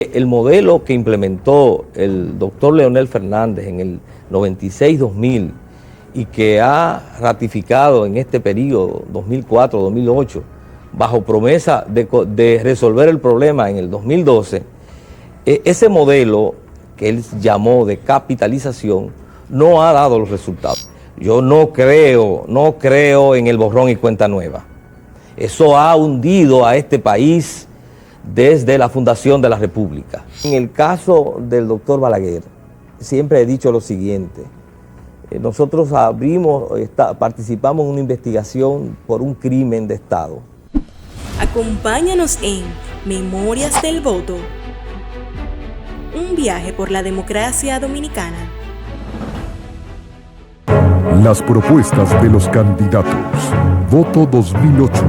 El modelo que implementó el doctor Leonel Fernández en el 96-2000 y que ha ratificado en este periodo 2004-2008, bajo promesa de resolver el problema en el 2012, ese modelo que él llamó de capitalización no ha dado los resultados. Yo no creo en el borrón y cuenta nueva. Eso ha hundido a este país desde la fundación de la República. En el caso del doctor Balaguer, siempre he dicho lo siguiente: nosotros participamos en una investigación por un crimen de Estado. Acompáñanos en Memorias del Voto, un viaje por la democracia dominicana. Las propuestas de los candidatos. Voto 2008.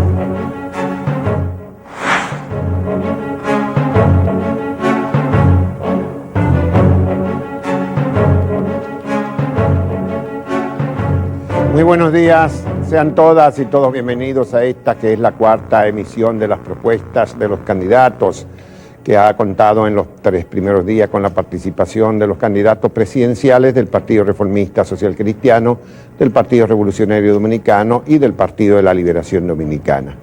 Muy buenos días, sean todas y todos bienvenidos a esta que es la cuarta emisión de las propuestas de los candidatos, que ha contado en los 3 primeros días con la participación de los candidatos presidenciales del Partido Reformista Social Cristiano, del Partido Revolucionario Dominicano y del Partido de la Liberación Dominicana.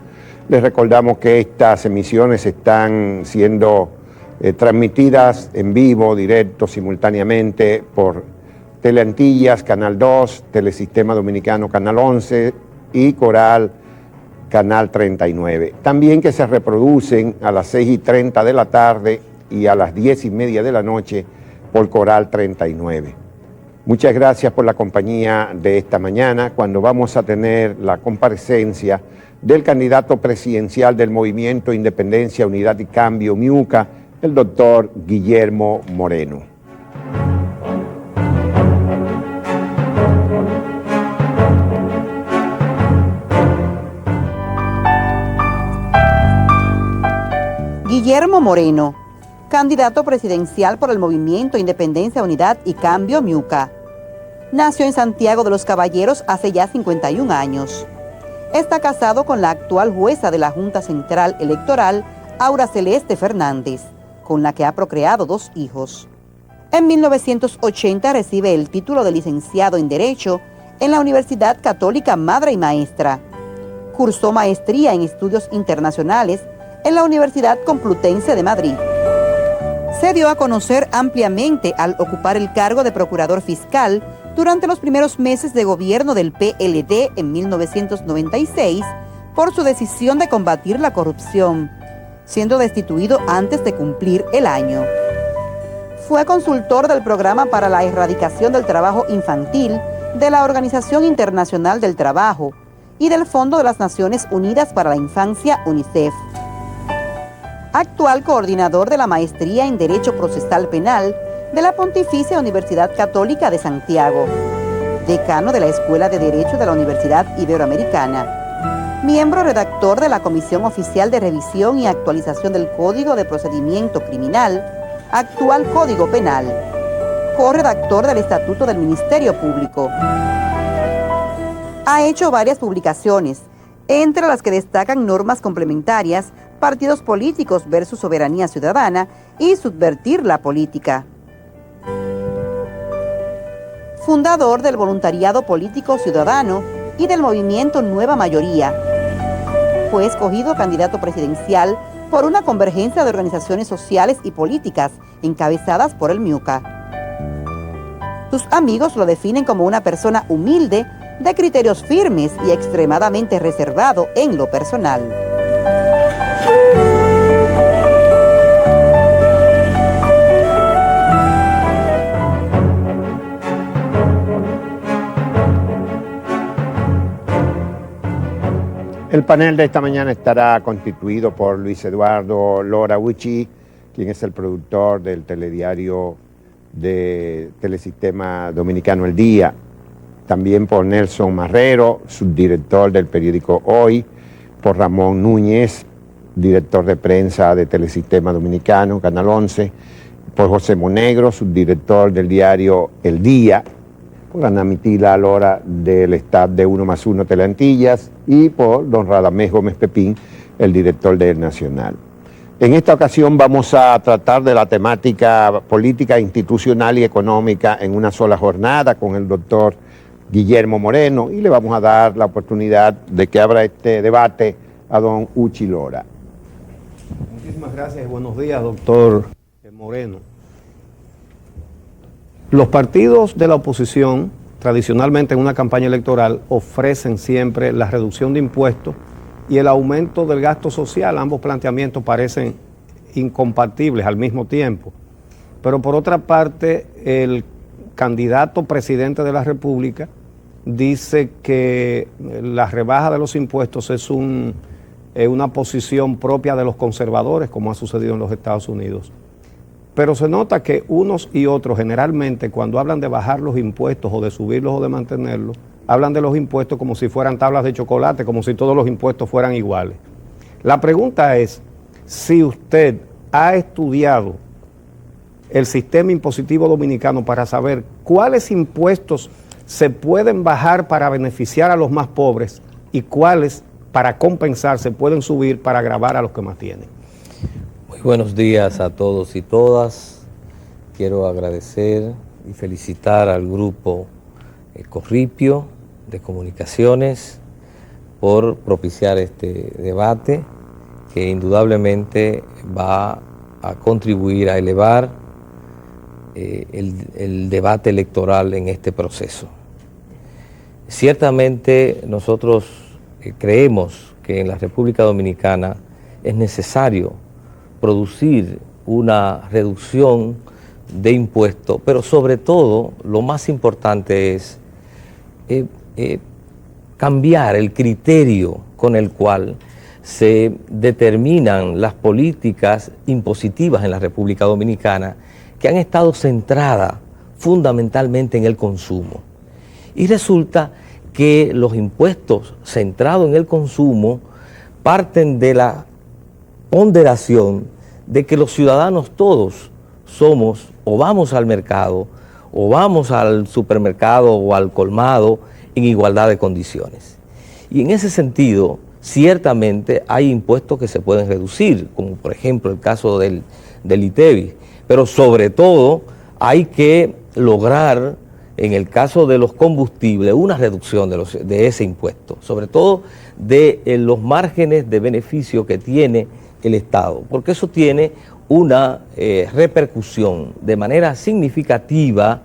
Les recordamos que estas emisiones están siendo transmitidas en vivo, directo, simultáneamente por Teleantillas, Canal 2, Telesistema Dominicano, Canal 11 y Coral, Canal 39. También que se reproducen a las 6:30 de la tarde y a las 10:30 de la noche por Coral 39. Muchas gracias por la compañía de esta mañana, cuando vamos a tener la comparecencia del candidato presidencial del Movimiento Independencia, Unidad y Cambio, MIUCA, el doctor Guillermo Moreno. Guillermo Moreno, candidato presidencial por el Movimiento Independencia, Unidad y Cambio, MIUCA. Nació en Santiago de los Caballeros hace ya 51 años. Está casado con la actual jueza de la Junta Central Electoral, Aura Celeste Fernández, con la que ha procreado 2 hijos. En 1980 recibe el título de licenciado en Derecho en la Universidad Católica Madre y Maestra. Cursó maestría en Estudios Internacionales en la Universidad Complutense de Madrid. Se dio a conocer ampliamente al ocupar el cargo de procurador fiscal durante los primeros meses de gobierno del PLD en 1996 por su decisión de combatir la corrupción, siendo destituido antes de cumplir el año. Fue consultor del Programa para la Erradicación del Trabajo Infantil de la Organización Internacional del Trabajo y del Fondo de las Naciones Unidas para la Infancia, UNICEF. Actual coordinador de la Maestría en Derecho Procesal Penal de la Pontificia Universidad Católica de Santiago, decano de la Escuela de Derecho de la Universidad Iberoamericana, miembro redactor de la Comisión Oficial de Revisión y Actualización del Código de Procedimiento Criminal, actual Código Penal, corredactor del Estatuto del Ministerio Público. Ha hecho varias publicaciones, entre las que destacan normas complementarias, partidos políticos versus soberanía ciudadana y subvertir la política. Fundador del Voluntariado Político Ciudadano y del movimiento Nueva Mayoría. Fue escogido candidato presidencial por una convergencia de organizaciones sociales y políticas encabezadas por el MIUCA. Sus amigos lo definen como una persona humilde, de criterios firmes y extremadamente reservado en lo personal. El panel de esta mañana estará constituido por Luis Eduardo Lora Huichi, quien es el productor del telediario de Telesistema Dominicano El Día, también por Nelson Marrero, subdirector del periódico Hoy, por Ramón Núñez, director de prensa de Telesistema Dominicano, Canal 11, por José Monegro, subdirector del diario El Día, por Ana Mitila Lora del staff de 1+1 Teleantillas y por don Radamés Gómez Pepín, el director del Nacional. En esta ocasión vamos a tratar de la temática política, institucional y económica en una sola jornada con el doctor Guillermo Moreno, y le vamos a dar la oportunidad de que abra este debate a don Uchi Lora. Muchísimas gracias y buenos días, doctor Moreno. Los partidos de la oposición, tradicionalmente en una campaña electoral, ofrecen siempre la reducción de impuestos y el aumento del gasto social. Ambos planteamientos parecen incompatibles al mismo tiempo. Pero por otra parte, el candidato presidente de la República dice que la rebaja de los impuestos es una posición propia de los conservadores, como ha sucedido en los Estados Unidos. Pero se nota que unos y otros, generalmente, cuando hablan de bajar los impuestos o de subirlos o de mantenerlos, hablan de los impuestos como si fueran tablas de chocolate, como si todos los impuestos fueran iguales. La pregunta es si usted ha estudiado el sistema impositivo dominicano para saber cuáles impuestos se pueden bajar para beneficiar a los más pobres y cuáles para compensar se pueden subir para agravar a los que más tienen. Muy buenos días a todos y todas. Quiero agradecer y felicitar al grupo Corripio de Comunicaciones por propiciar este debate que indudablemente va a contribuir a elevar el debate electoral en este proceso. Ciertamente nosotros creemos que en la República Dominicana es necesario producir una reducción de impuestos, pero sobre todo lo más importante es cambiar el criterio con el cual se determinan las políticas impositivas en la República Dominicana, que han estado centradas fundamentalmente en el consumo. Y resulta que los impuestos centrados en el consumo parten de la ponderación de que los ciudadanos todos somos o vamos al mercado o vamos al supermercado o al colmado en igualdad de condiciones. Y en ese sentido, ciertamente hay impuestos que se pueden reducir, como por ejemplo el caso del ITEVIS, pero sobre todo hay que lograr, en el caso de los combustibles, una reducción de ese impuesto, sobre todo de los márgenes de beneficio que tiene el Estado, porque eso tiene una repercusión de manera significativa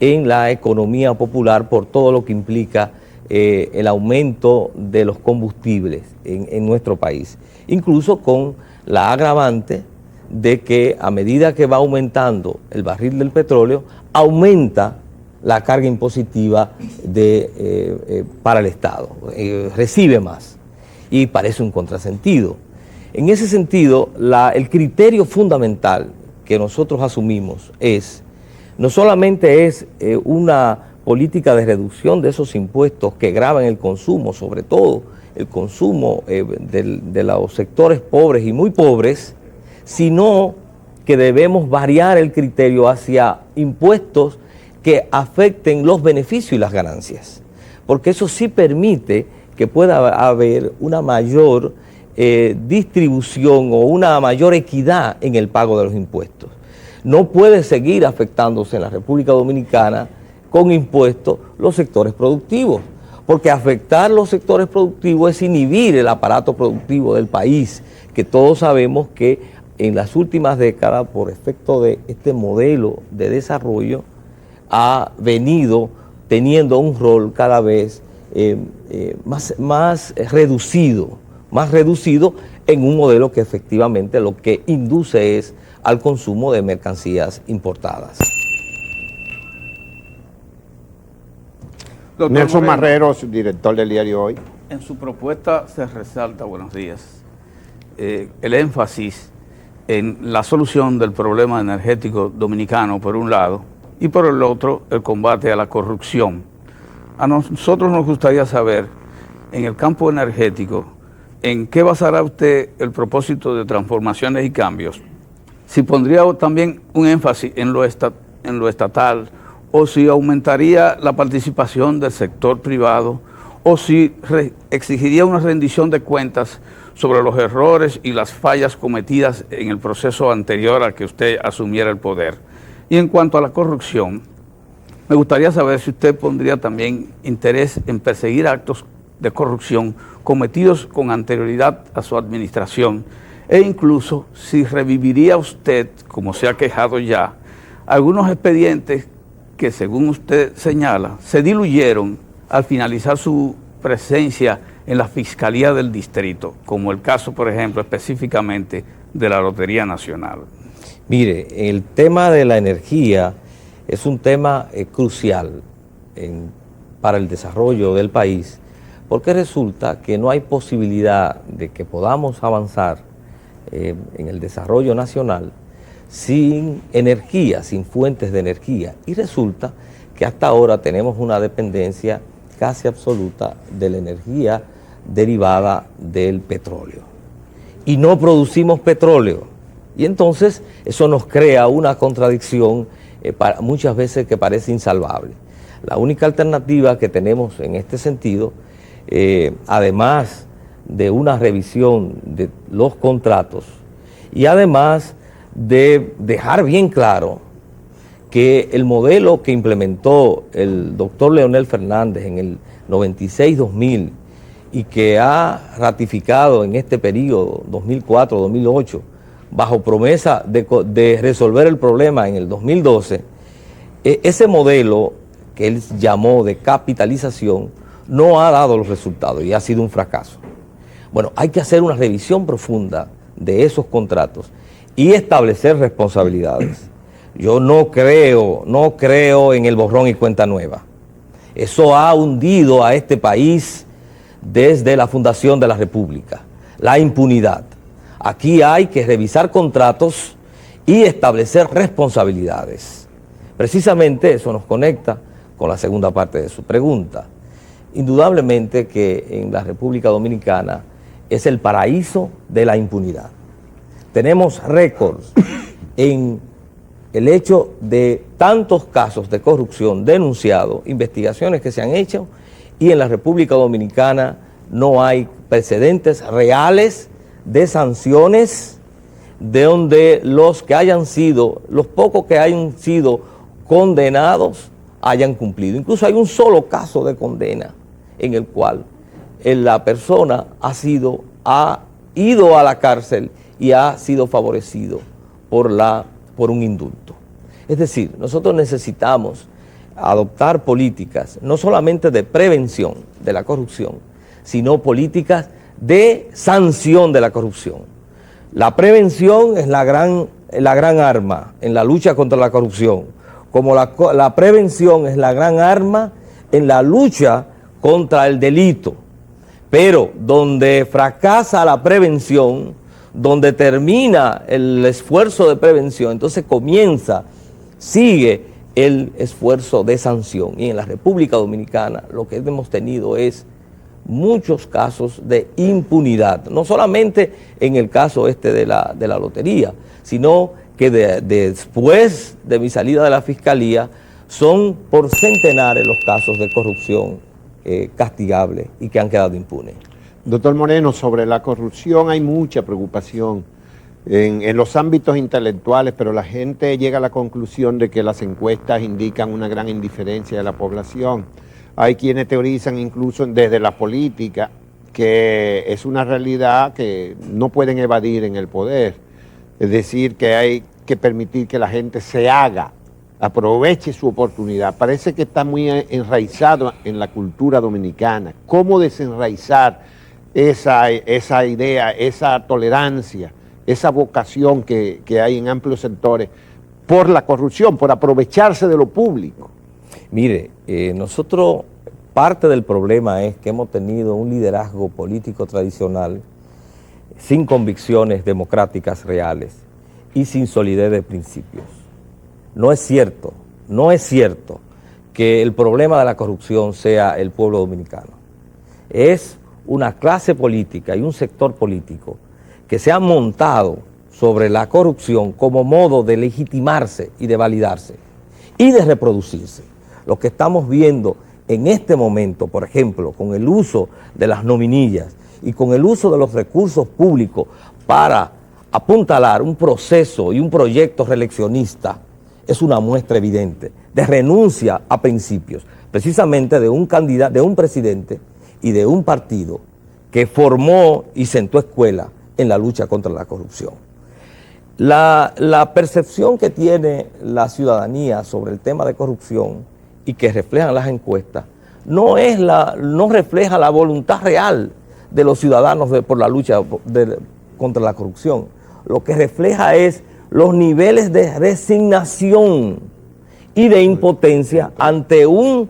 en la economía popular por todo lo que implica el aumento de los combustibles en nuestro país, incluso con la agravante de que a medida que va aumentando el barril del petróleo, aumenta la carga impositiva para el Estado, recibe más y parece un contrasentido. En ese sentido, el criterio fundamental que nosotros asumimos no solamente es una política de reducción de esos impuestos que gravan el consumo, sobre todo el consumo de los sectores pobres y muy pobres, sino que debemos variar el criterio hacia impuestos que afecten los beneficios y las ganancias, porque eso sí permite que pueda haber una mayor distribución o una mayor equidad en el pago de los impuestos. No puede seguir afectándose en la República Dominicana con impuestos los sectores productivos, porque afectar los sectores productivos es inhibir el aparato productivo del país, que todos sabemos que en las últimas décadas, por efecto de este modelo de desarrollo, ha venido teniendo un rol cada vez más reducido en un modelo que efectivamente lo que induce es al consumo de mercancías importadas. Doctor Nelson Moreno, Marreros, director del diario Hoy. En su propuesta se resalta, buenos días, el énfasis en la solución del problema energético dominicano por un lado y por el otro el combate a la corrupción. A nosotros nos gustaría saber, en el campo energético, ¿en qué basará usted el propósito de transformaciones y cambios? Si pondría también un énfasis en lo estatal, o si aumentaría la participación del sector privado, o si exigiría una rendición de cuentas sobre los errores y las fallas cometidas en el proceso anterior a que usted asumiera el poder. Y en cuanto a la corrupción, me gustaría saber si usted pondría también interés en perseguir actos de corrupción cometidos con anterioridad a su administración, e incluso si reviviría usted, como se ha quejado ya, algunos expedientes que, según usted señala, se diluyeron al finalizar su presencia en la Fiscalía del Distrito, como el caso, por ejemplo, específicamente de la Lotería Nacional. Mire, el tema de la energía es un tema crucial para el desarrollo del país, porque resulta que no hay posibilidad de que podamos avanzar en el desarrollo nacional sin energía, sin fuentes de energía. Y resulta que hasta ahora tenemos una dependencia casi absoluta de la energía derivada del petróleo. Y no producimos petróleo. Y entonces eso nos crea una contradicción muchas veces que parece insalvable. La única alternativa que tenemos en este sentido, además de una revisión de los contratos y además de dejar bien claro que el modelo que implementó el doctor Leonel Fernández en el 96-2000 y que ha ratificado en este periodo 2004-2008 bajo promesa de resolver el problema en el 2012, ese modelo que él llamó de capitalización no ha dado los resultados y ha sido un fracaso. Bueno, hay que hacer una revisión profunda de esos contratos y establecer responsabilidades. Yo no creo en el borrón y cuenta nueva. Eso ha hundido a este país desde la fundación de la República, la impunidad. Aquí hay que revisar contratos y establecer responsabilidades. Precisamente eso nos conecta con la segunda parte de su pregunta. Indudablemente que en la República Dominicana es el paraíso de la impunidad. Tenemos récords en el hecho de tantos casos de corrupción denunciados, investigaciones que se han hecho, y en la República Dominicana no hay precedentes reales de sanciones de donde los pocos que hayan sido condenados hayan cumplido. Incluso hay un solo caso de condena en el cual la persona ha ido a la cárcel y ha sido favorecido por un indulto. Es decir, nosotros necesitamos adoptar políticas no solamente de prevención de la corrupción, sino políticas de sanción de la corrupción. La prevención es la gran arma en la lucha contra la corrupción, como la prevención es la gran arma en la lucha contra el delito. Pero donde fracasa la prevención, donde termina el esfuerzo de prevención, entonces sigue el esfuerzo de sanción. Y en la República Dominicana lo que hemos tenido es muchos casos de impunidad, no solamente en el caso de la lotería, sino que después de mi salida de la Fiscalía son por centenares los casos de corrupción castigables y que han quedado impunes. Doctor Moreno, sobre la corrupción hay mucha preocupación en los ámbitos intelectuales, pero la gente llega a la conclusión de que las encuestas indican una gran indiferencia de la población. Hay quienes teorizan incluso desde la política que es una realidad que no pueden evadir en el poder. Es decir, que hay que permitir que la gente se haga, aproveche su oportunidad. Parece que está muy enraizado en la cultura dominicana. ¿Cómo desenraizar esa idea, esa tolerancia, esa vocación que hay en amplios sectores por la corrupción, por aprovecharse de lo público? Mire, nosotros, parte del problema es que hemos tenido un liderazgo político tradicional sin convicciones democráticas reales y sin solidez de principios. No es cierto que el problema de la corrupción sea el pueblo dominicano. Es una clase política y un sector político que se han montado sobre la corrupción como modo de legitimarse y de validarse y de reproducirse. Lo que estamos viendo en este momento, por ejemplo, con el uso de las nominillas y con el uso de los recursos públicos para apuntalar un proceso y un proyecto reeleccionista es una muestra evidente de renuncia a principios, precisamente de un candidato, de un presidente y de un partido que formó y sentó escuela en la lucha contra la corrupción. La percepción que tiene la ciudadanía sobre el tema de corrupción y que reflejan las encuestas no refleja la voluntad real de los ciudadanos por la lucha contra la corrupción. Lo que refleja es los niveles de resignación y de impotencia ante un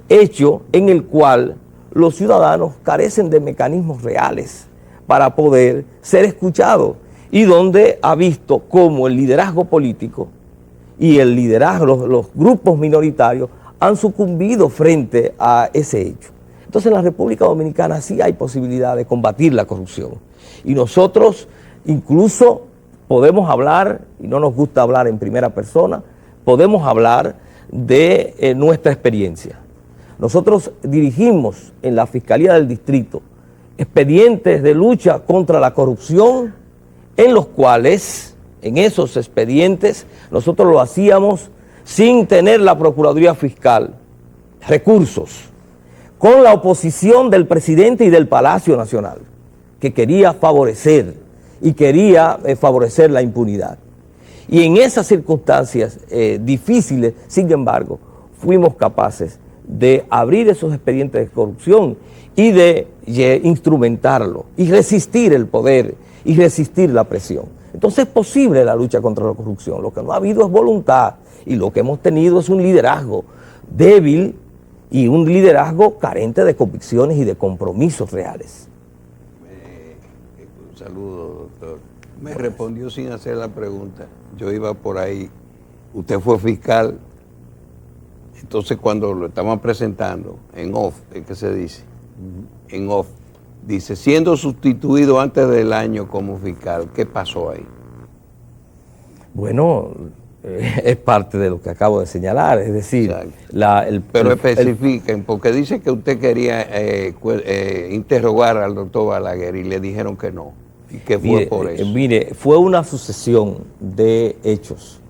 hecho en el cual los ciudadanos carecen de mecanismos reales para poder ser escuchados y donde ha visto cómo el liderazgo político y el liderazgo, los grupos minoritarios han sucumbido frente a ese hecho. Entonces en la República Dominicana sí hay posibilidad de combatir la corrupción y nosotros incluso podemos hablar, y no nos gusta hablar en primera persona, podemos hablar de nuestra experiencia. Nosotros dirigimos en la Fiscalía del Distrito expedientes de lucha contra la corrupción en los cuales, en esos expedientes, nosotros lo hacíamos sin tener la Procuraduría Fiscal recursos, con la oposición del presidente y del Palacio Nacional, que quería favorecer la impunidad. Y en esas circunstancias difíciles, sin embargo, fuimos capaces de abrir esos expedientes de corrupción y de instrumentarlo y resistir el poder y resistir la presión. Entonces es posible la lucha contra la corrupción. Lo que no ha habido es voluntad y lo que hemos tenido es un liderazgo débil y un liderazgo carente de convicciones y de compromisos reales. Un saludo, doctor. Me respondió sin hacer la pregunta. Yo iba por ahí. Usted fue fiscal. Entonces cuando lo estaban presentando, en off, ¿es que se dice? En off. Dice, siendo sustituido antes del año como fiscal, ¿qué pasó ahí? Bueno, es parte de lo que acabo de señalar, es decir, pero especifiquen, porque dice que usted quería interrogar al doctor Balaguer y le dijeron que no, y que fue por eso. Mire, fue una sucesión de hechos.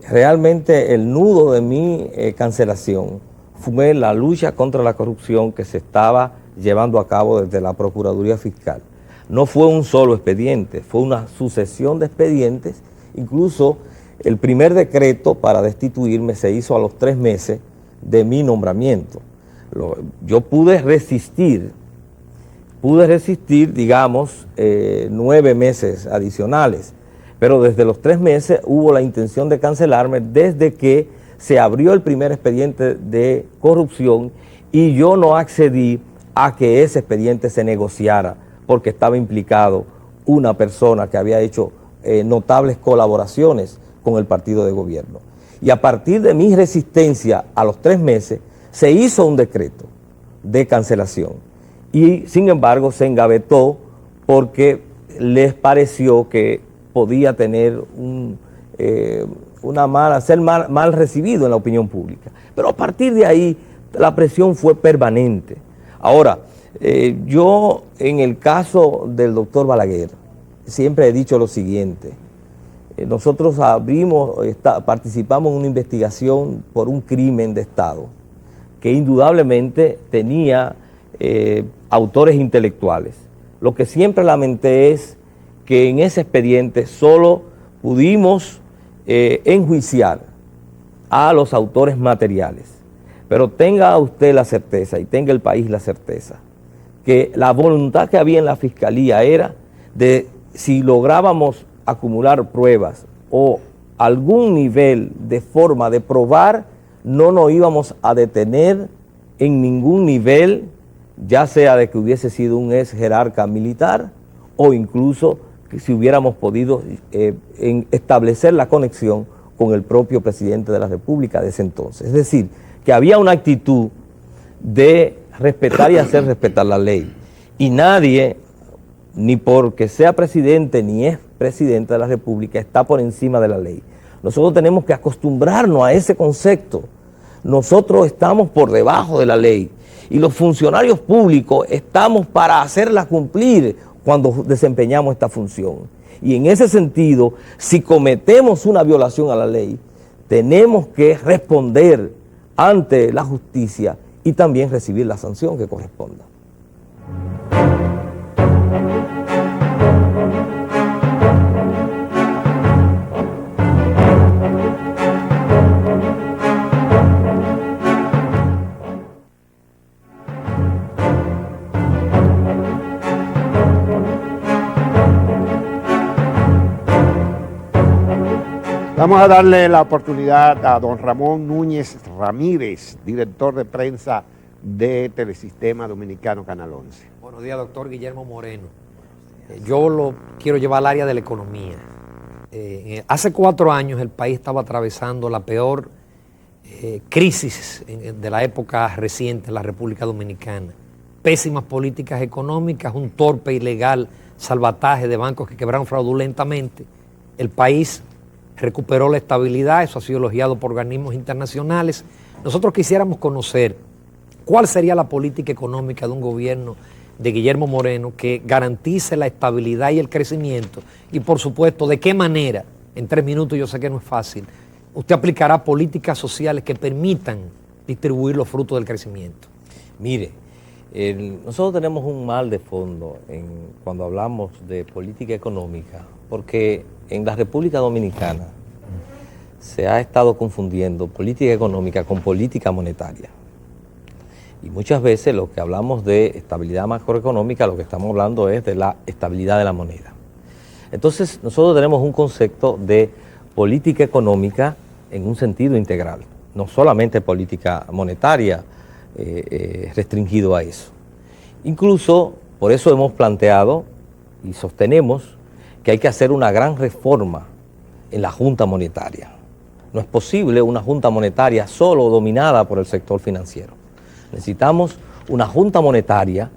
Realmente el nudo de mi cancelación fue la lucha contra la corrupción que se estaba llevando a cabo desde la Procuraduría Fiscal. No fue un solo expediente, fue una sucesión de expedientes. Incluso el primer decreto para destituirme se hizo a los 3 meses de mi nombramiento. Yo pude resistir, digamos, 9 meses adicionales, pero desde los 3 meses hubo la intención de cancelarme desde que se abrió el primer expediente de corrupción y yo no accedí a que ese expediente se negociara porque estaba implicado una persona que había hecho notables colaboraciones con el partido de gobierno. Y a partir de mi resistencia a los 3 meses se hizo un decreto de cancelación y sin embargo se engavetó porque les pareció que podía tener ser mal recibido en la opinión pública. Pero a partir de ahí la presión fue permanente. Ahora, yo en el caso del doctor Balaguer siempre he dicho lo siguiente. Nosotros participamos en una investigación por un crimen de Estado que indudablemente tenía autores intelectuales. Lo que siempre lamenté es que en ese expediente solo pudimos enjuiciar a los autores materiales. Pero tenga usted la certeza y tenga el país la certeza que la voluntad que había en la Fiscalía era de, si lográbamos acumular pruebas o algún nivel de forma de probar, no nos íbamos a detener en ningún nivel, ya sea de que hubiese sido un ex jerarca militar o incluso que si hubiéramos podido establecer la conexión con el propio presidente de la República de ese entonces. Es decir, que había una actitud de respetar y hacer respetar la ley. Y nadie, ni porque sea presidente ni es presidente de la República, está por encima de la ley. Nosotros tenemos que acostumbrarnos a ese concepto. nosotros estamos por debajo de la ley y los funcionarios públicos estamos para hacerla cumplir cuando desempeñamos esta función. Y en ese sentido, si cometemos una violación a la ley, tenemos que responder ante la justicia y también recibir la sanción que corresponda. Vamos a darle la oportunidad a don Ramón Núñez Ramírez, director de prensa de Telesistema Dominicano Canal 11. Buenos días, doctor Guillermo Moreno. Yo lo quiero llevar al área de la economía. Hace 4 años el país estaba atravesando la peor crisis de la época reciente en la República Dominicana. Pésimas políticas económicas, un torpe, ilegal salvataje de bancos que quebraron fraudulentamente. El país recuperó la estabilidad, eso ha sido elogiado por organismos internacionales. Nosotros quisiéramos conocer cuál sería la política económica de un gobierno de Guillermo Moreno que garantice la estabilidad y el crecimiento y, por supuesto, de qué manera, en 3 minutos yo sé que no es fácil, usted aplicará políticas sociales que permitan distribuir los frutos del crecimiento. Mire, nosotros tenemos un mal de fondo cuando hablamos de política económica, porque en la República Dominicana se ha estado confundiendo política económica con política monetaria. Y muchas veces lo que hablamos de estabilidad macroeconómica, lo que estamos hablando es de la estabilidad de la moneda. Entonces, nosotros tenemos un concepto de política económica en un sentido integral, no solamente política monetaria restringido a eso. Incluso, por eso hemos planteado y sostenemos que hay que hacer una gran reforma en la Junta Monetaria. No es posible una Junta Monetaria solo dominada por el sector financiero. Necesitamos una Junta Monetaria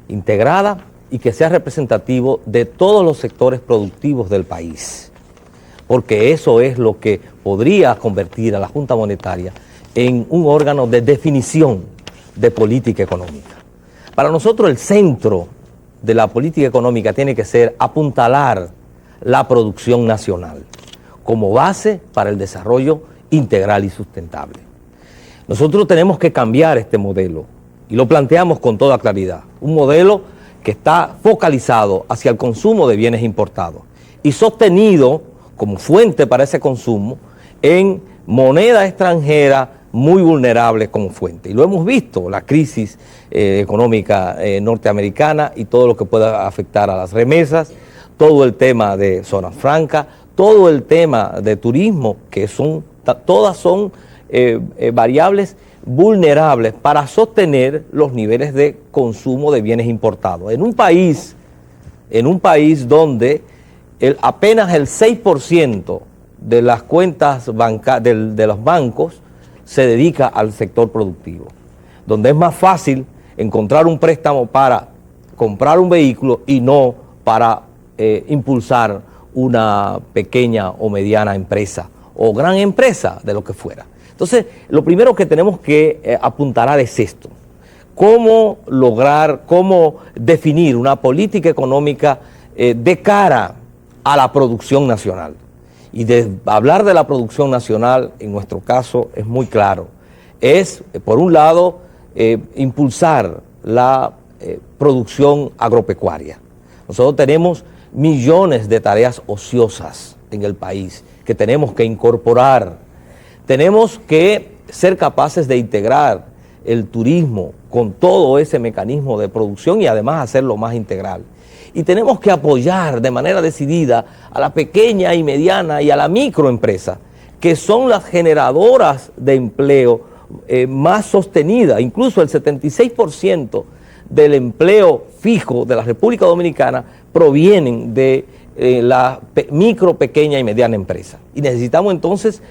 integrada y que sea representativo de todos los sectores productivos del país, porque eso es lo que podría convertir a la Junta Monetaria en un órgano de definición de política económica. Para nosotros el centro de la política económica tiene que ser apuntalar la producción nacional como base para el desarrollo integral y sustentable. Nosotros tenemos que cambiar este modelo y lo planteamos con toda claridad. Un modelo que está focalizado hacia el consumo de bienes importados y sostenido como fuente para ese consumo en moneda extranjera muy vulnerable como fuente. Y lo hemos visto, la crisis económica norteamericana y todo lo que pueda afectar a las remesas, todo el tema de zona franca, todo el tema de turismo, que todas son variables vulnerables para sostener los niveles de consumo de bienes importados. En un país donde apenas el 6% de las cuentas de los bancos se dedica al sector productivo, donde es más fácil encontrar un préstamo para comprar un vehículo y no para impulsar una pequeña o mediana empresa o gran empresa, de lo que fuera. Entonces, lo primero que tenemos que apuntalar es esto: cómo definir una política económica de cara a la producción nacional. Y de hablar de la producción nacional, en nuestro caso, es muy claro. Es, por un lado, impulsar la producción agropecuaria. Nosotros tenemos millones de tareas ociosas en el país que tenemos que incorporar. Tenemos que ser capaces de integrar el turismo con todo ese mecanismo de producción y además hacerlo más integral. Y tenemos que apoyar de manera decidida a la pequeña y mediana y a la microempresa, que son las generadoras de empleo más sostenidas. Incluso el 76% del empleo fijo de la República Dominicana provienen de la micro, pequeña y mediana empresa. Y necesitamos entonces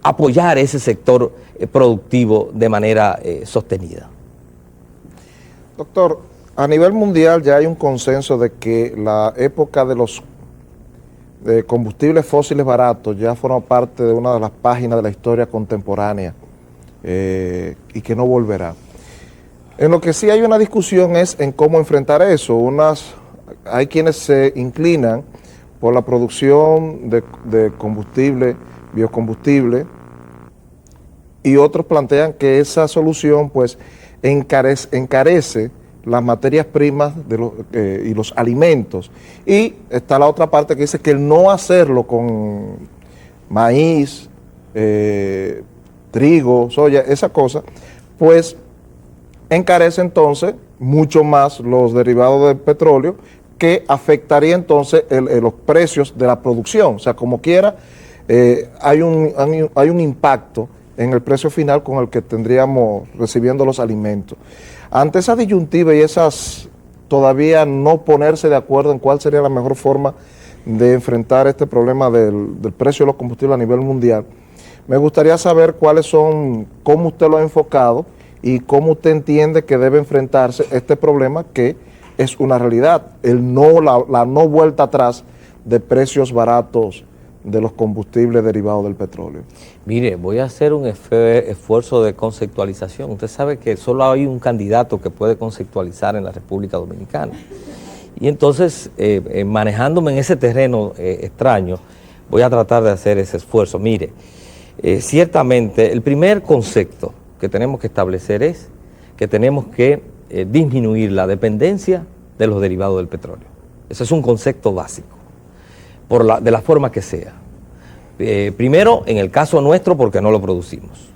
apoyar ese sector productivo de manera sostenida. Doctor, a nivel mundial ya hay un consenso de que la época de los combustibles fósiles baratos ya forma parte de una de las páginas de la historia contemporánea. y que no volverá. En lo que sí hay una discusión es en cómo enfrentar eso. Hay quienes se inclinan por la producción de combustible, biocombustible, y otros plantean que esa solución pues encarece las materias primas y los alimentos. Y está la otra parte que dice que el no hacerlo con maíz, trigo, soya, esa cosa, pues encarece entonces mucho más los derivados del petróleo, que afectaría entonces los precios de la producción. O sea, como quiera, hay un impacto en el precio final con el que tendríamos recibiendo los alimentos. Ante esa disyuntiva y esas todavía no ponerse de acuerdo en cuál sería la mejor forma de enfrentar este problema del precio de los combustibles a nivel mundial, me gustaría saber cómo usted lo ha enfocado y cómo usted entiende que debe enfrentarse este problema, que es una realidad, la no vuelta atrás de precios baratos de los combustibles derivados del petróleo. Mire, voy a hacer un esfuerzo de conceptualización. Usted sabe que solo hay un candidato que puede conceptualizar en la República Dominicana. Y entonces, manejándome en ese terreno extraño, voy a tratar de hacer ese esfuerzo. Mire, ciertamente el primer concepto que tenemos que establecer es que tenemos que disminuir la dependencia de los derivados del petróleo. Ese es un concepto básico, de la forma que sea. Primero, en el caso nuestro, porque no lo producimos.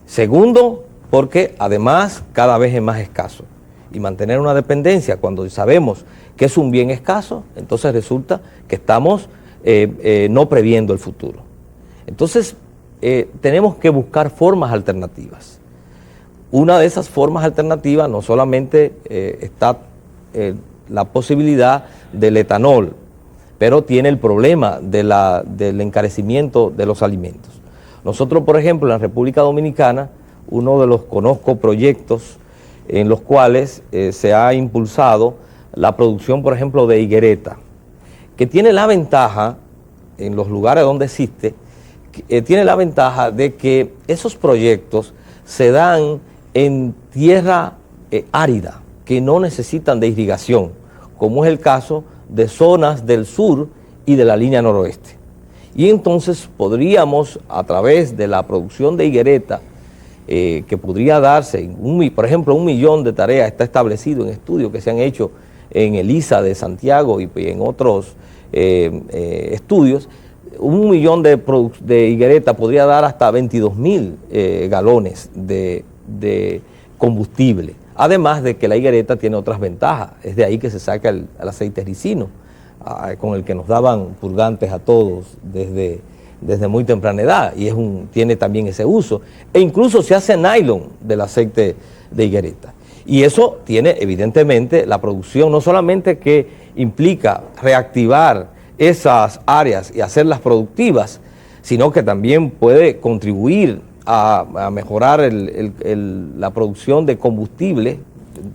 Segundo, porque además cada vez es más escaso. Y mantener una dependencia cuando sabemos que es un bien escaso, entonces resulta que estamos no previendo el futuro. Entonces, tenemos que buscar formas alternativas. Una de esas formas alternativas no solamente está la posibilidad del etanol, pero tiene el problema del encarecimiento de los alimentos. Nosotros, por ejemplo, en la República Dominicana, conozco proyectos en los cuales se ha impulsado la producción, por ejemplo, de higuereta, que tiene la ventaja, en los lugares donde existe, tiene la ventaja de que esos proyectos se dan en tierra árida, que no necesitan de irrigación, como es el caso de zonas del sur y de la línea noroeste. Y entonces podríamos, a través de la producción de higuereta, que podría darse, por ejemplo, 1 millón de tareas está establecido en estudios que se han hecho en el ISA de Santiago y en otros estudios, 1 millón de higuereta podría dar hasta 22.000 galones de combustible. Además de que la higuereta tiene otras ventajas, es de ahí que se saca el aceite ricino, con el que nos daban purgantes a todos desde muy temprana edad, y tiene también ese uso. E incluso se hace nylon del aceite de higuereta. Y eso tiene evidentemente la producción, no solamente que implica reactivar esas áreas y hacerlas productivas, sino que también puede contribuir a mejorar la producción de combustible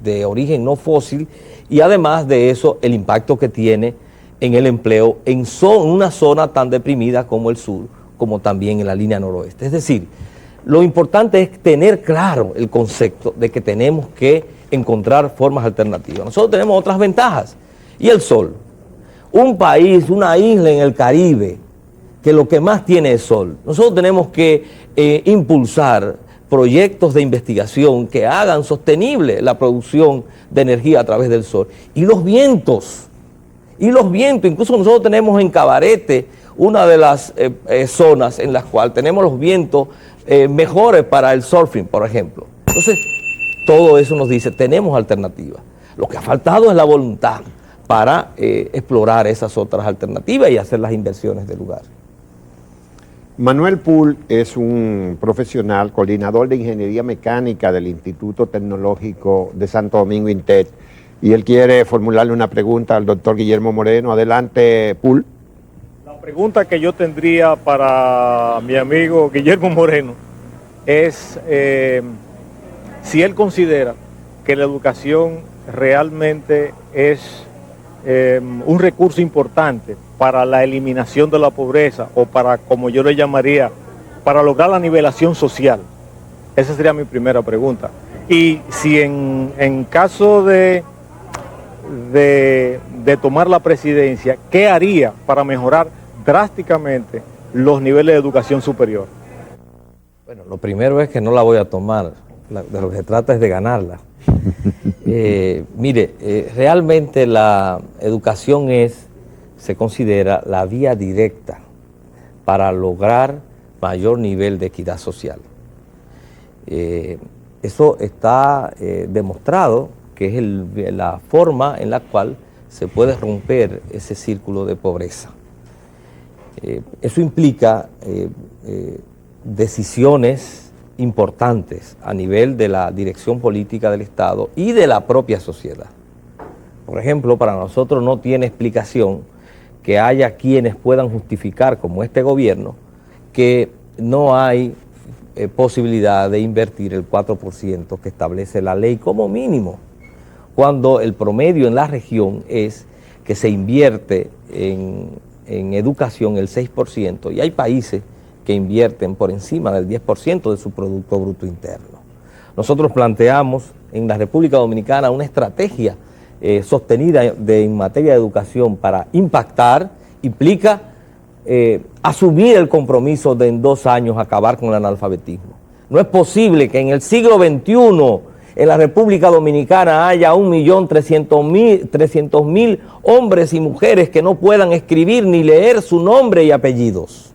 de origen no fósil, y además de eso el impacto que tiene en el empleo en una zona tan deprimida como el sur, como también en la línea noroeste. Es decir, lo importante es tener claro el concepto de que tenemos que encontrar formas alternativas. Nosotros tenemos otras ventajas, y el sol. Un país, una isla en el Caribe, que lo que más tiene es sol. Nosotros tenemos que impulsar proyectos de investigación que hagan sostenible la producción de energía a través del sol. Y los vientos, incluso nosotros tenemos en Cabarete una de las zonas en las cuales tenemos los vientos mejores para el surfing, por ejemplo. Entonces, todo eso nos dice, tenemos alternativas. Lo que ha faltado es la voluntad para explorar esas otras alternativas y hacer las inversiones del lugar. Manuel Poole es un profesional, coordinador de Ingeniería Mecánica del Instituto Tecnológico de Santo Domingo, INTEC, y él quiere formularle una pregunta al doctor Guillermo Moreno. Adelante, Poole. La pregunta que yo tendría para mi amigo Guillermo Moreno es si él considera que la educación realmente es un recurso importante para la eliminación de la pobreza, o para, como yo le llamaría, para lograr la nivelación social. Esa sería mi primera pregunta. Y si en caso de tomar la presidencia, ¿qué haría para mejorar drásticamente los niveles de educación superior? Bueno, lo primero es que no la voy a tomar, de lo que se trata es de ganarla. Realmente la educación se considera la vía directa para lograr mayor nivel de equidad social. Eso está demostrado que es la forma en la cual se puede romper ese círculo de pobreza. Eso implica decisiones importantes a nivel de la dirección política del Estado y de la propia sociedad. Por ejemplo, para nosotros no tiene explicación que haya quienes puedan justificar, como este gobierno, que no hay posibilidad de invertir el 4% que establece la ley como mínimo, cuando el promedio en la región es que se invierte en educación el 6%, y hay países que invierten por encima del 10% de su Producto Bruto Interno. Nosotros planteamos en la República Dominicana una estrategia sostenida en materia de educación para impactar. Implica asumir el compromiso de en 2 años acabar con el analfabetismo. No es posible que en el siglo XXI en la República Dominicana haya 1.300.000 hombres y mujeres que no puedan escribir ni leer su nombre y apellidos.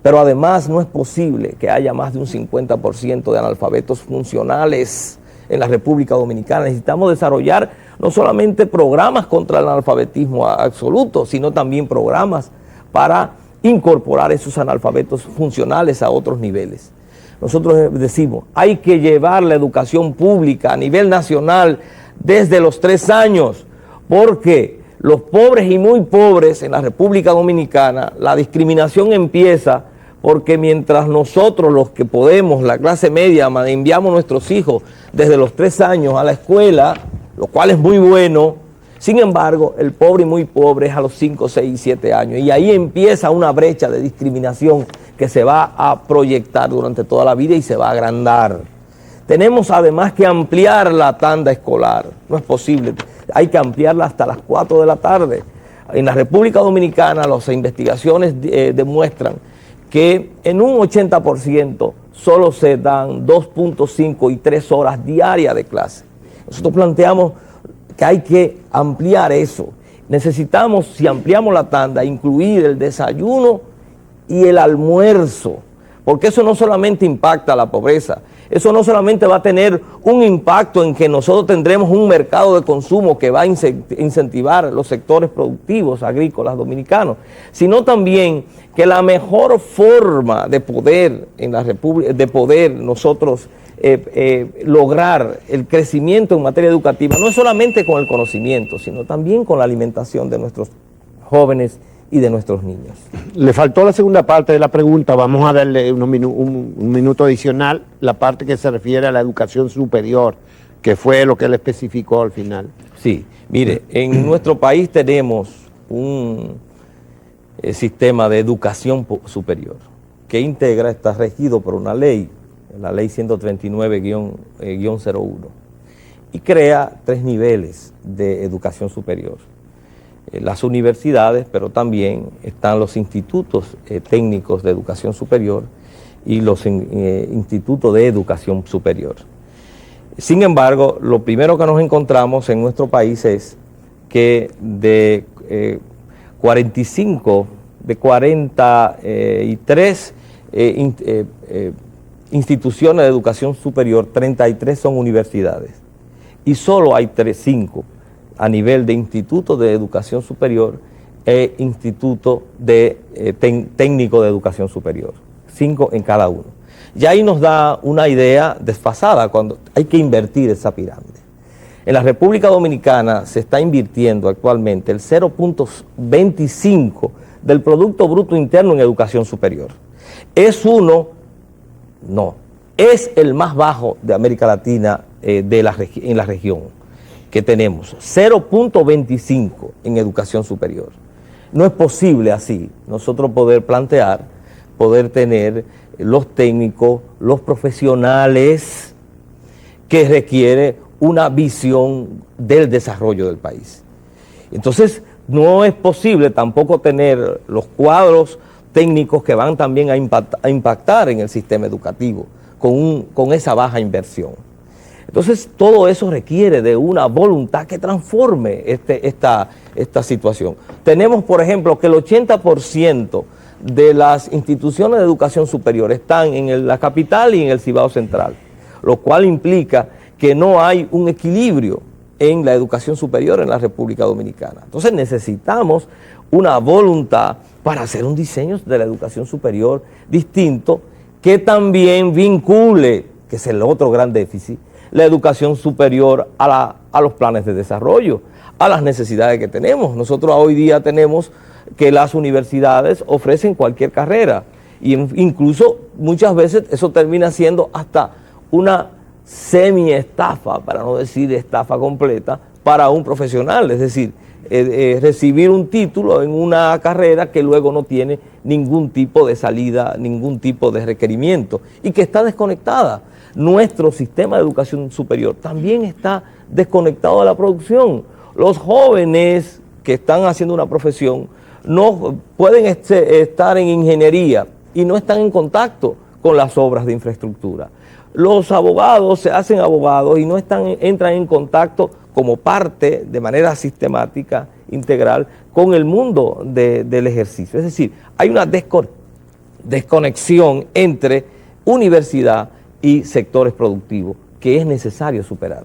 Pero además no es posible que haya más de un 50% de analfabetos funcionales en la República Dominicana. Necesitamos desarrollar no solamente programas contra el analfabetismo absoluto, sino también programas para incorporar esos analfabetos funcionales a otros niveles. Nosotros decimos, hay que llevar la educación pública a nivel nacional desde los 3 años, porque los pobres y muy pobres en la República Dominicana, la discriminación empieza porque mientras nosotros, los que podemos, la clase media, enviamos a nuestros hijos desde los 3 años a la escuela, lo cual es muy bueno, sin embargo, el pobre y muy pobre es a los 5, 6 y 7 años, y ahí empieza una brecha de discriminación que se va a proyectar durante toda la vida y se va a agrandar. Tenemos además que ampliar la tanda escolar, no es posible, hay que ampliarla hasta las 4 de la tarde. En la República Dominicana las investigaciones demuestran que en un 80% solo se dan 2.5 y 3 horas diarias de clase. Nosotros planteamos que hay que ampliar eso. Necesitamos, si ampliamos la tanda, incluir el desayuno y el almuerzo, porque eso no solamente impacta a la pobreza, eso no solamente va a tener un impacto en que nosotros tendremos un mercado de consumo que va a incentivar los sectores productivos agrícolas dominicanos, sino también que la mejor forma de poder en la República, de poder nosotros lograr el crecimiento en materia educativa, no es solamente con el conocimiento, sino también con la alimentación de nuestros jóvenes y de nuestros niños. Le faltó la segunda parte de la pregunta, vamos a darle un minuto adicional, la parte que se refiere a la educación superior, que fue lo que él especificó al final. Sí, mire, en nuestro país tenemos un sistema de educación superior que integra, está regido por una ley, la ley 139-01, y crea 3 niveles de educación superior. Las universidades, pero también están los institutos técnicos de educación superior y los institutos de educación superior. Sin embargo, lo primero que nos encontramos en nuestro país es que de 43 instituciones de educación superior, 33 son universidades y solo hay 5 a nivel de instituto de educación superior e instituto de técnico de educación superior, 5 en cada uno. Y ahí nos da una idea desfasada cuando hay que invertir esa pirámide. En la República Dominicana se está invirtiendo actualmente el 0.25 del Producto Bruto Interno en educación superior. Es el más bajo de América Latina en la región que tenemos, 0.25 en educación superior. No es posible así nosotros poder plantear poder tener los técnicos, los profesionales que requiere una visión del desarrollo del país. Entonces, no es posible tampoco tener los cuadros técnicos que van también a impactar en el sistema educativo con esa baja inversión. Entonces, todo eso requiere de una voluntad que transforme esta situación. Tenemos, por ejemplo, que el 80% de las instituciones de educación superior están en la capital y en el Cibao Central, lo cual implica que no hay un equilibrio en la educación superior en la República Dominicana. Entonces necesitamos una voluntad para hacer un diseño de la educación superior distinto que también vincule, que es el otro gran déficit, la educación superior a los planes de desarrollo, a las necesidades que tenemos. Nosotros hoy día tenemos que las universidades ofrecen cualquier carrera y incluso muchas veces eso termina siendo hasta una semi-estafa, para no decir estafa completa, para un profesional, es decir, recibir un título en una carrera que luego no tiene ningún tipo de salida, ningún tipo de requerimiento y que está desconectada. Nuestro sistema de educación superior también está desconectado de la producción. Los jóvenes que están haciendo una profesión no pueden estar en ingeniería y no están en contacto con las obras de infraestructura. Los abogados se hacen abogados y no entran en contacto como parte, de manera sistemática, integral, con el mundo del ejercicio. Es decir, hay una desconexión entre universidad y sectores productivos que es necesario superar.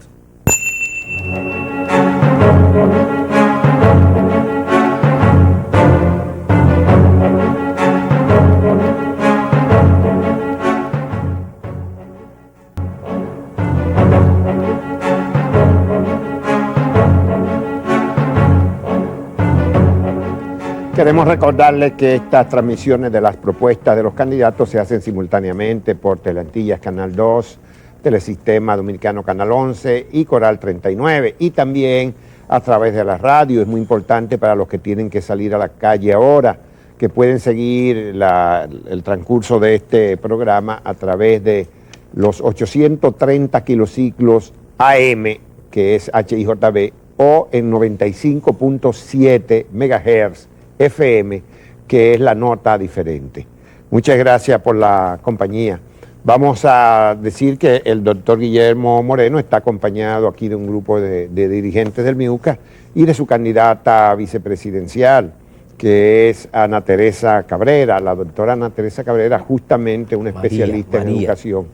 Queremos recordarles que estas transmisiones de las propuestas de los candidatos se hacen simultáneamente por Teleantillas Canal 2, Telesistema Dominicano Canal 11 y Coral 39, y también a través de la radio. Es muy importante para los que tienen que salir a la calle ahora, que pueden seguir el transcurso de este programa a través de los 830 kilociclos AM, que es HIJB, o en 95.7 MHz FM, que es la nota diferente. Muchas gracias por la compañía. Vamos a decir que el doctor Guillermo Moreno está acompañado aquí de un grupo de dirigentes del MIUCA y de su candidata vicepresidencial, que es Ana Teresa Cabrera. La doctora Ana Teresa Cabrera, justamente una especialista en educación,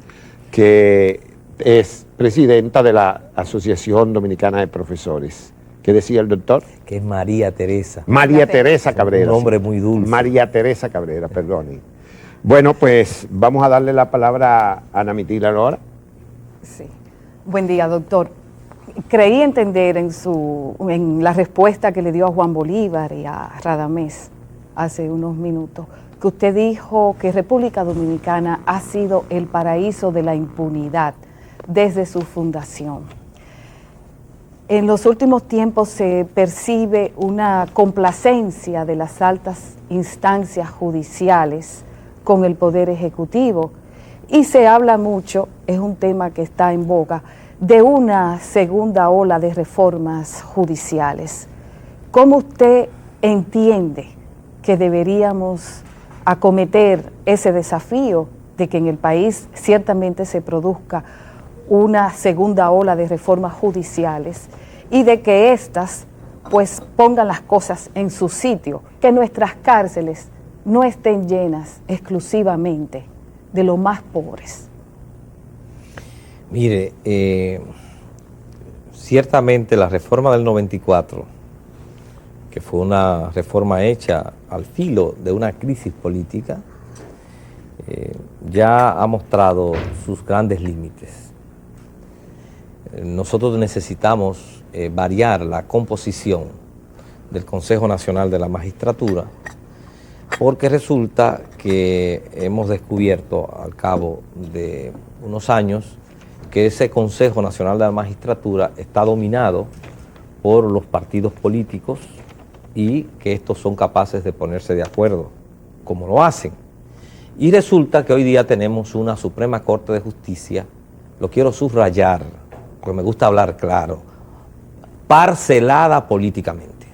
que es presidenta de la Asociación Dominicana de Profesores. ¿Qué decía el doctor? Que es María Teresa. María Teresa Cabrera. Un nombre muy dulce. María Teresa Cabrera, perdón. Bueno, pues vamos a darle la palabra a Ana Mitila ahora. Sí. Buen día, doctor. Creí entender en la respuesta que le dio a Juan Bolívar y a Radamés hace unos minutos, que usted dijo que República Dominicana ha sido el paraíso de la impunidad desde su fundación. En los últimos tiempos se percibe una complacencia de las altas instancias judiciales con el Poder Ejecutivo y se habla mucho, es un tema que está en boga, de una segunda ola de reformas judiciales. ¿Cómo usted entiende que deberíamos acometer ese desafío de que en el país ciertamente se produzca una segunda ola de reformas judiciales y de que éstas pues pongan las cosas en su sitio, que nuestras cárceles no estén llenas exclusivamente de los más pobres? Mire, ciertamente la reforma del 94, que fue una reforma hecha al filo de una crisis política, ya ha mostrado sus grandes límites. Nosotros necesitamos variar la composición del Consejo Nacional de la Magistratura, porque resulta que hemos descubierto al cabo de unos años que ese Consejo Nacional de la Magistratura está dominado por los partidos políticos y que estos son capaces de ponerse de acuerdo, como lo hacen. Y resulta que hoy día tenemos una Suprema Corte de Justicia, lo quiero subrayar, porque me gusta hablar claro, parcelada políticamente.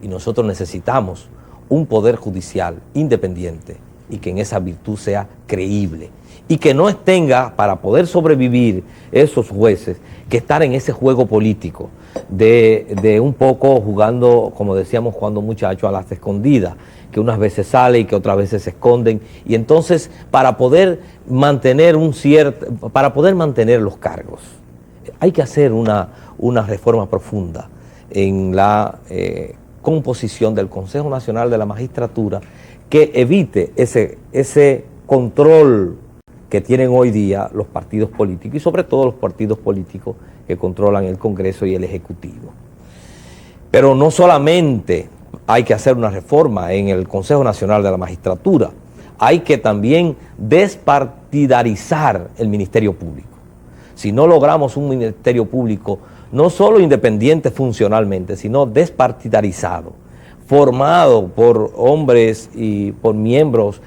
Y nosotros necesitamos un poder judicial independiente y que en esa virtud sea creíble. Y que no tenga, para poder sobrevivir esos jueces, que estar en ese juego político de un poco jugando, como decíamos, jugando muchachos a las escondidas, que unas veces sale y que otras veces se esconden. Y entonces, para poder mantener los cargos, hay que hacer una reforma profunda en la composición del Consejo Nacional de la Magistratura que evite ese control que tienen hoy día los partidos políticos y sobre todo los partidos políticos que controlan el Congreso y el Ejecutivo. Pero no solamente hay que hacer una reforma en el Consejo Nacional de la Magistratura, hay que también despartidarizar el Ministerio Público. Si no logramos un Ministerio Público no solo independiente funcionalmente, sino despartidarizado, formado por hombres y por miembros,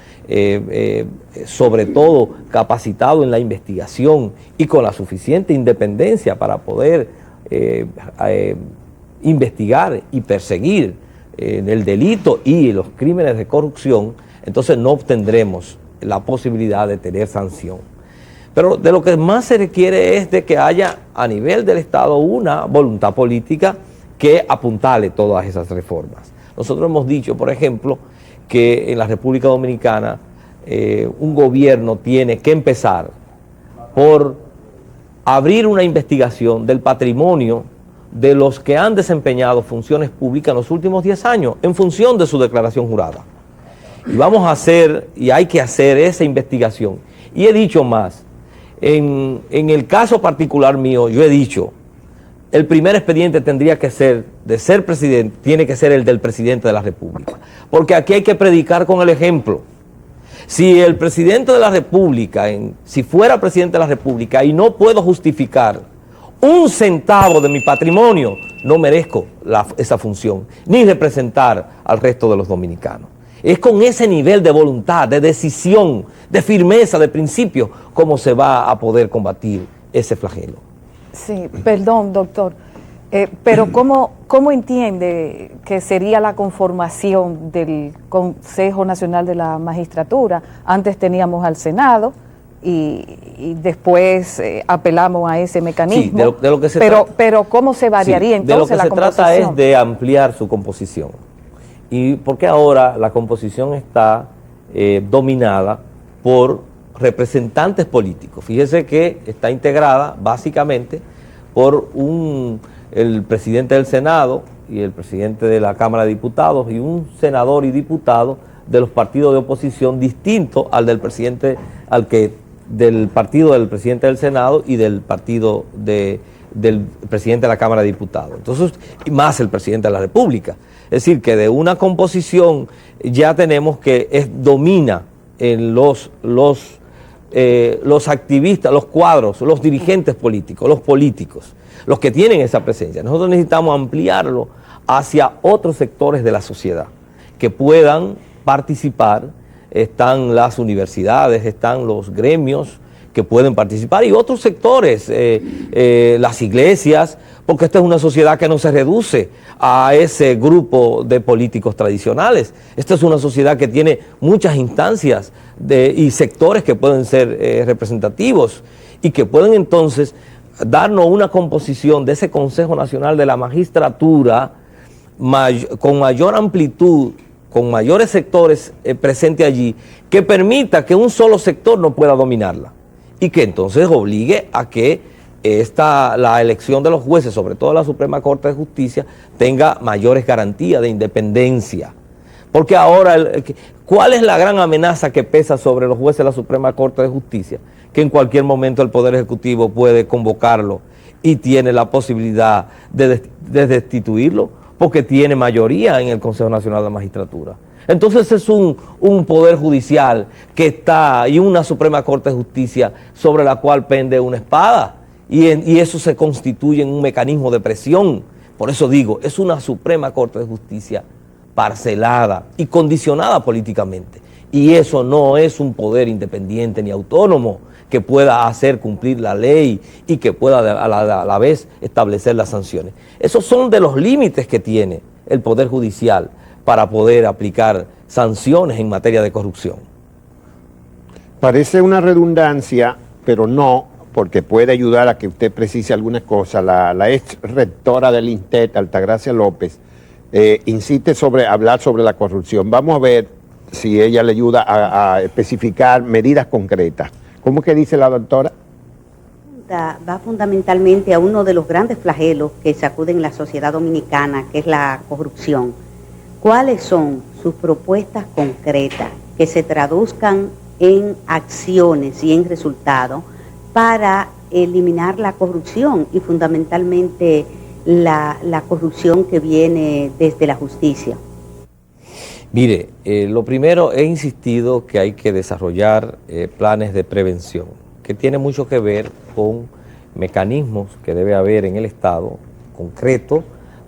sobre todo capacitado en la investigación y con la suficiente independencia para poder investigar y perseguir el delito y los crímenes de corrupción, entonces no obtendremos la posibilidad de tener sanción. Pero de lo que más se requiere es de que haya a nivel del Estado una voluntad política que apuntale todas esas reformas. Nosotros hemos dicho, por ejemplo, que en la República Dominicana un gobierno tiene que empezar por abrir una investigación del patrimonio de los que han desempeñado funciones públicas en los últimos 10 años en función de su declaración jurada. Y vamos a hacer, y hay que hacer esa investigación. Y he dicho más, en el caso particular mío, yo he dicho, el primer expediente tendría que ser, de ser presidente, tiene que ser el del presidente de la República. Porque aquí hay que predicar con el ejemplo. Si el presidente de la República, si fuera presidente de la República y no puedo justificar un centavo de mi patrimonio, no merezco esa función, ni representar al resto de los dominicanos. Es con ese nivel de voluntad, de decisión, de firmeza, de principio, cómo se va a poder combatir ese flagelo. Sí, perdón, doctor, pero ¿cómo entiende que sería la conformación del Consejo Nacional de la Magistratura? Antes teníamos al Senado y después apelamos a ese mecanismo. Sí, de lo que se trata, pero ¿cómo se variaría entonces la composición? De lo que se trata es de ampliar su composición. Y porque ahora la composición está dominada por representantes políticos. Fíjese que está integrada básicamente por el presidente del Senado y el presidente de la Cámara de Diputados y un senador y diputado de los partidos de oposición distinto al del presidente, del partido del presidente del Senado y del partido del presidente de la Cámara de Diputados. Entonces, y más el presidente de la República. Es decir, que de una composición ya tenemos que domina en los activistas, los cuadros, los dirigentes políticos, los que tienen esa presencia. Nosotros necesitamos ampliarlo hacia otros sectores de la sociedad que puedan participar. Están las universidades, están los gremios que pueden participar y otros sectores, las iglesias, porque esta es una sociedad que no se reduce a ese grupo de políticos tradicionales. Esta es una sociedad que tiene muchas instancias y sectores que pueden ser representativos y que pueden entonces darnos una composición de ese Consejo Nacional de la Magistratura con mayor amplitud, con mayores sectores presentes allí, que permita que un solo sector no pueda dominarla y que entonces obligue a que la elección de los jueces, sobre todo la Suprema Corte de Justicia, tenga mayores garantías de independencia. Porque ahora, ¿cuál es la gran amenaza que pesa sobre los jueces de la Suprema Corte de Justicia? Que en cualquier momento el Poder Ejecutivo puede convocarlo y tiene la posibilidad de destituirlo, porque tiene mayoría en el Consejo Nacional de la Magistratura. Entonces es un Poder Judicial que está, y una Suprema Corte de Justicia sobre la cual pende una espada, y eso se constituye en un mecanismo de presión. Por eso digo, es una Suprema Corte de Justicia parcelada y condicionada políticamente, Y eso no es un poder independiente ni autónomo que pueda hacer cumplir la ley y que pueda a la vez establecer las sanciones. Esos son de los límites que tiene el Poder Judicial para poder aplicar sanciones en materia de corrupción. Parece una redundancia, pero no, porque puede ayudar a que usted precise algunas cosas. La ex rectora del INTET, Altagracia López, insiste sobre hablar sobre la corrupción. Vamos a ver si ella le ayuda a especificar medidas concretas. ¿Cómo que dice la doctora? Va fundamentalmente a uno de los grandes flagelos que sacuden la sociedad dominicana, que es la corrupción. ¿Cuáles son sus propuestas concretas que se traduzcan en acciones y en resultados para eliminar la corrupción y fundamentalmente la corrupción que viene desde la justicia? Mire, lo primero, he insistido que hay que desarrollar planes de prevención, que tiene mucho que ver con mecanismos que debe haber en el Estado concreto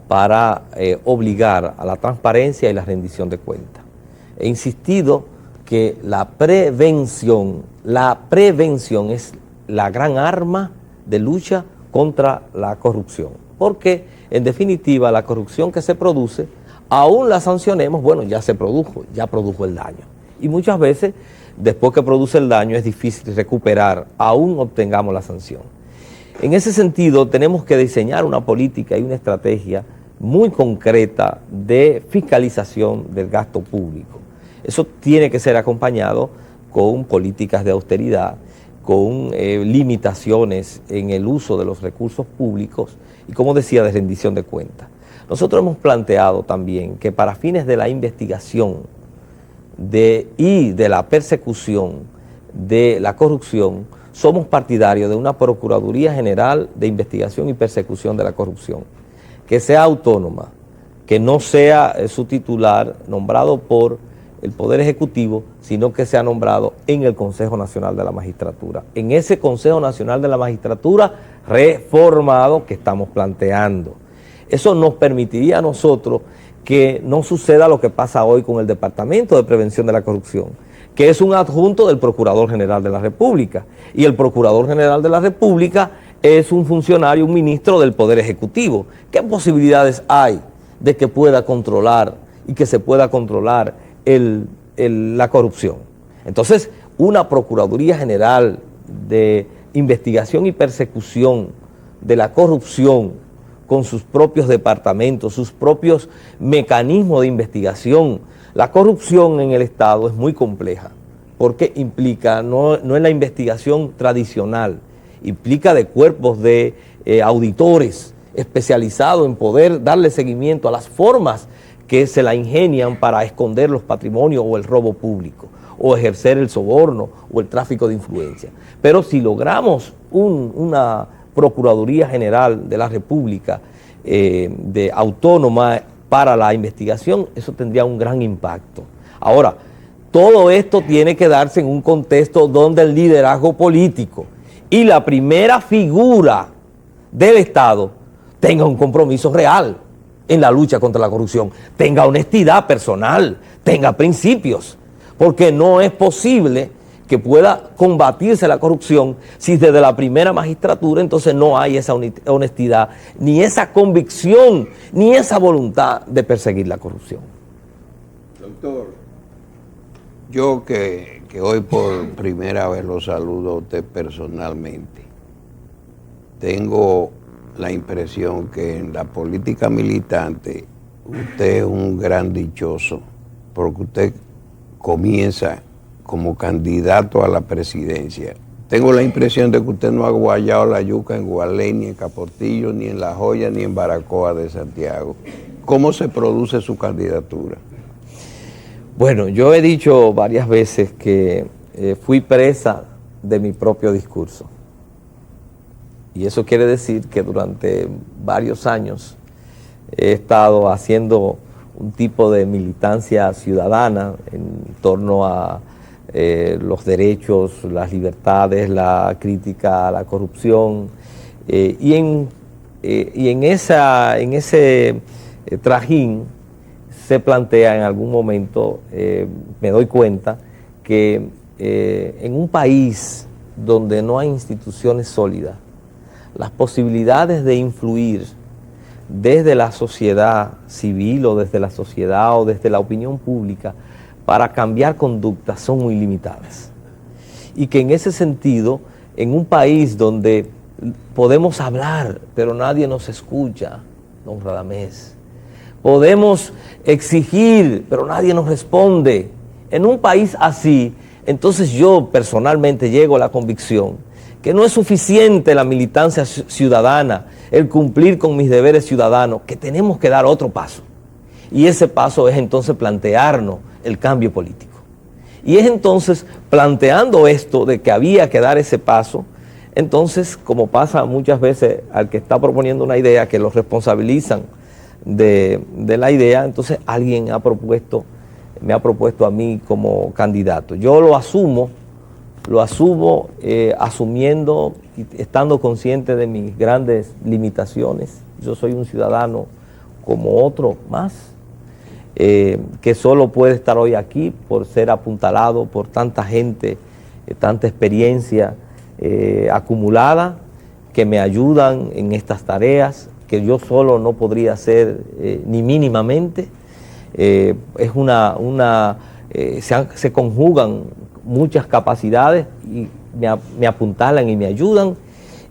para obligar a la transparencia y la rendición de cuentas. He insistido que la prevención es la gran arma de lucha contra la corrupción, porque en definitiva la corrupción que se produce, aún la sancionemos, bueno, ya se produjo, ya produjo el daño. Y muchas veces, después que produce el daño, es difícil recuperar, aún obtengamos la sanción. En ese sentido, tenemos que diseñar una política y una estrategia muy concreta de fiscalización del gasto público. Eso tiene que ser acompañado con políticas de austeridad, con limitaciones en el uso de los recursos públicos y, como decía, de rendición de cuentas. Nosotros hemos planteado también que para fines de la investigación y de la persecución de la corrupción, somos partidarios de una Procuraduría General de Investigación y Persecución de la Corrupción, que sea autónoma, que no sea su titular nombrado por el Poder Ejecutivo, sino que sea nombrado en el Consejo Nacional de la Magistratura. En ese Consejo Nacional de la Magistratura reformado que estamos planteando. Eso nos permitiría a nosotros que no suceda lo que pasa hoy con el Departamento de Prevención de la Corrupción, que es un adjunto del Procurador General de la República. Y el Procurador General de la República es un funcionario, un ministro del Poder Ejecutivo. ¿Qué posibilidades hay de que pueda controlar y que se pueda controlar la corrupción? Entonces, una Procuraduría General de Investigación y Persecución de la Corrupción, con sus propios departamentos, sus propios mecanismos de investigación. La corrupción en el Estado es muy compleja, porque implica, no es la investigación tradicional, implica de cuerpos de auditores especializados en poder darle seguimiento a las formas que se la ingenian para esconder los patrimonios o el robo público, o ejercer el soborno o el tráfico de influencia. Pero si logramos una Procuraduría General de la República de autónoma para la investigación, eso tendría un gran impacto. Ahora, todo esto tiene que darse en un contexto donde el liderazgo político y la primera figura del Estado tenga un compromiso real en la lucha contra la corrupción, tenga honestidad personal, tenga principios, porque no es posible que pueda combatirse la corrupción si desde la primera magistratura entonces no hay esa honestidad, ni esa convicción, ni esa voluntad de perseguir la corrupción. Doctor, yo que hoy por primera vez lo saludo a usted personalmente, tengo la impresión que en la política militante usted es un gran dichoso, porque usted comienza como candidato a la presidencia. Tengo la impresión de que usted no ha guayado la yuca en Gualey, ni en Capotillo, ni en La Joya, ni en Baracoa de Santiago. ¿Cómo se produce su candidatura? Bueno, yo he dicho varias veces que fui presa de mi propio discurso. Y eso quiere decir que durante varios años he estado haciendo un tipo de militancia ciudadana en torno a los derechos, las libertades, la crítica a la corrupción, y en ese trajín se plantea en algún momento, me doy cuenta, que en un país donde no hay instituciones sólidas, las posibilidades de influir desde la sociedad civil o desde la sociedad o desde la opinión pública para cambiar conductas son muy limitadas. Y que en ese sentido, en un país donde podemos hablar, pero nadie nos escucha, don Radamés, podemos exigir, pero nadie nos responde, en un país así, entonces yo personalmente llego a la convicción que no es suficiente la militancia ciudadana, el cumplir con mis deberes ciudadanos, que tenemos que dar otro paso. Y ese paso es entonces plantearnos el cambio político. Y es entonces planteando esto de que había que dar ese paso, entonces, como pasa muchas veces al que está proponiendo una idea, que lo responsabilizan de la idea, entonces alguien me ha propuesto a mí como candidato. Yo lo asumo asumiendo y estando consciente de mis grandes limitaciones. Yo soy un ciudadano como otro más, que solo puede estar hoy aquí por ser apuntalado por tanta gente, tanta experiencia acumulada, que me ayudan en estas tareas, que yo solo no podría hacer ni mínimamente. Se conjugan muchas capacidades y me apuntalan y me ayudan,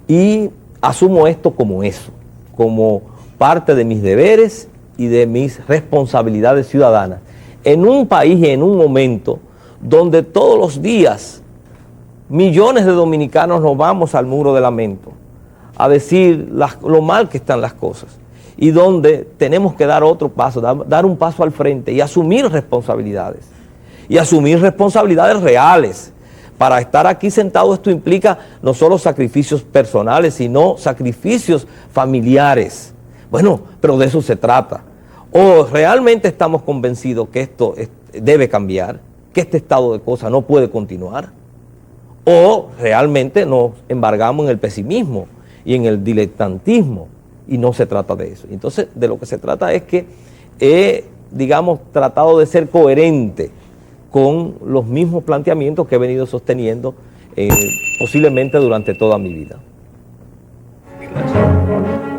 y asumo esto como eso, como parte de mis deberes y de mis responsabilidades ciudadanas, en un país y en un momento donde todos los días millones de dominicanos nos vamos al muro de lamento a decir lo mal que están las cosas, y donde tenemos que dar otro paso, dar un paso al frente y asumir responsabilidades reales. Para estar aquí sentado esto implica no solo sacrificios personales, sino sacrificios familiares. Bueno, pero de eso se trata. O realmente estamos convencidos que esto debe cambiar, que este estado de cosas no puede continuar, o realmente nos embargamos en el pesimismo y en el diletantismo, y no se trata de eso. Entonces, de lo que se trata es que he, tratado de ser coherente con los mismos planteamientos que he venido sosteniendo posiblemente durante toda mi vida. Gracias.